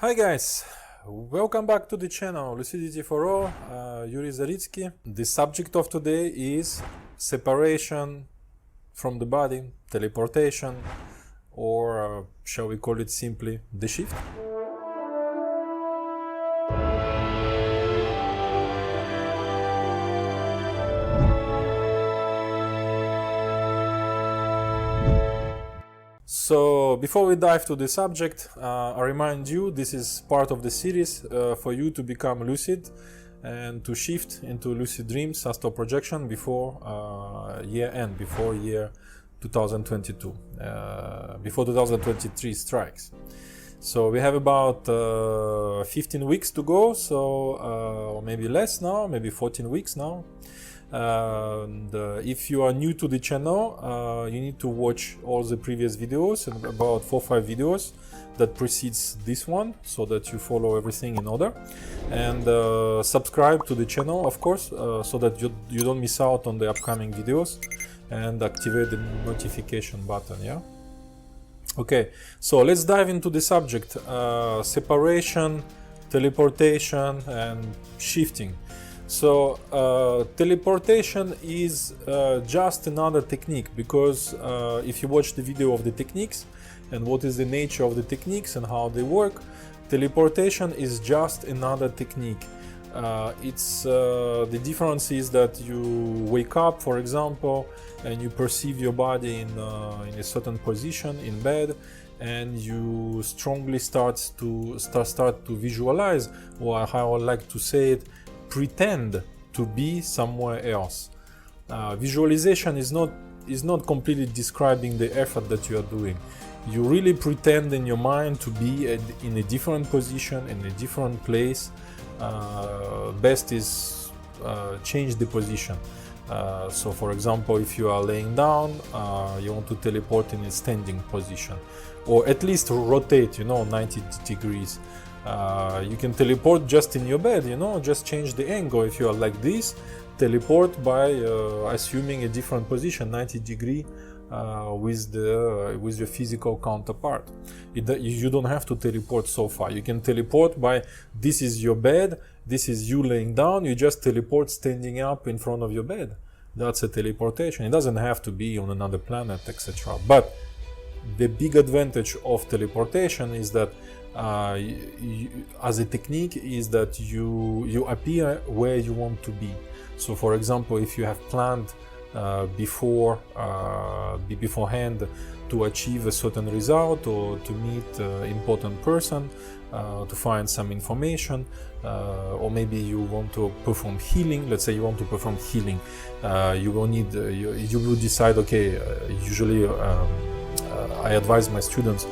Hi guys, welcome back to the channel Lucidity for All, Youri Zaritski. The subject of today is separation from the body, teleportation, or shall we call it simply the shift? So before we dive to the subject, I remind you this is part of the series for you to become lucid and to shift into lucid dreams, astral projection before year end, before year 2022, before 2023 strikes. So we have about 15 weeks to go, so or maybe less now, maybe 14 weeks now. And if you are new to the channel, you need to watch all the previous videos, and about 4 or 5 videos that precedes this one, so that you follow everything in order, and subscribe to the channel, of course, so that you don't miss out on the upcoming videos, and activate the notification button. Yeah. Okay, so let's dive into the subject: separation, teleportation, and shifting. So teleportation is just another technique, because if you watch the video of the techniques and what is the nature of the techniques and how they work, teleportation is just another technique. It's the difference is that you wake up, for example, and you perceive your body in a certain position in bed, and you strongly start to visualize, or how I like to say it, pretend to be somewhere else. Visualization is not completely describing the effort that you are doing. You really pretend in your mind to be in a different position, in a different place. Best is change the position. So for example, if you are laying down, you want to teleport in a standing position, or at least rotate, 90 degrees. You can teleport just in your bed, just change the angle. If you are like this, teleport by assuming a different position, 90 degree, with your physical counterpart. You don't have to teleport so far. You can teleport by, this is your bed, this is you laying down, you just teleport standing up in front of your bed. That's a teleportation. It doesn't have to be on another planet, etc. But the big advantage of teleportation is that as a technique is that you appear where you want to be. So for example, if you have planned beforehand to achieve a certain result, or to meet an important person, to find some information, or maybe you want to perform healing. Let's say you want to perform healing, you will decide, okay, usually I advise my students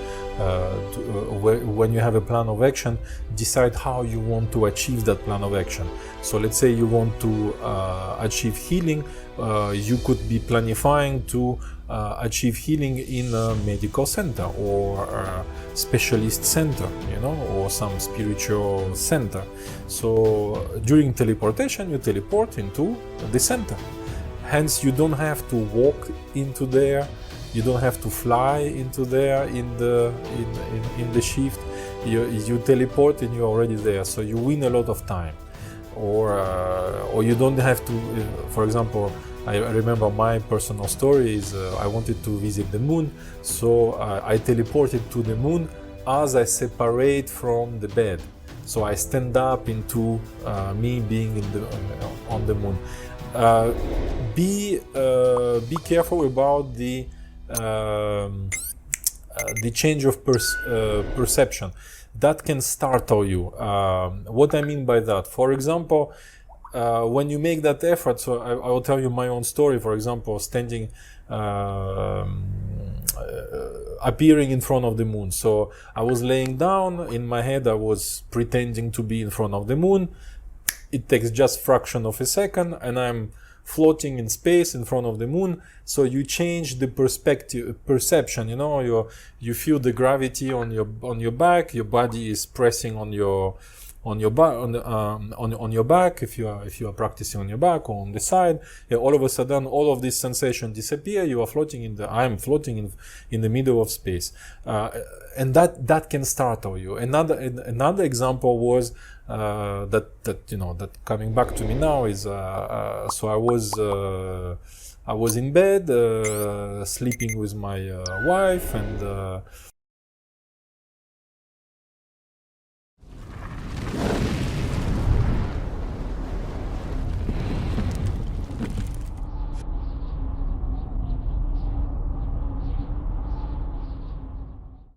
when you have a plan of action, decide how you want to achieve that plan of action. So let's say you want to achieve healing, you could be planifying to achieve healing in a medical center, or a specialist center, or some spiritual center. So during teleportation, you teleport into the center. Hence, you don't have to walk into there. You don't have to fly into there in the shift. You teleport and you're already there, so you win a lot of time. Or you don't have to. For example, I remember my personal story is I wanted to visit the moon, so I teleported to the moon as I separate from the bed. So I stand up into me being on the moon. Be careful about the change of perception that can startle you. What I mean by that, for example, when you make that effort, so I will tell you my own story. For example, standing, appearing in front of the moon. So I was laying down, in my head I was pretending to be in front of the moon. It takes just fraction of a second, and I'm floating in space in front of the moon. So you change the perception. You feel the gravity on your back. Your body is pressing on your on your back, on your back, if you are practicing on your back or on the side, all of a sudden all of this sensation disappear. You are floating I am floating in the middle of space, and that can startle you. Another example was that coming back to me now is so I was in bed sleeping with my wife, and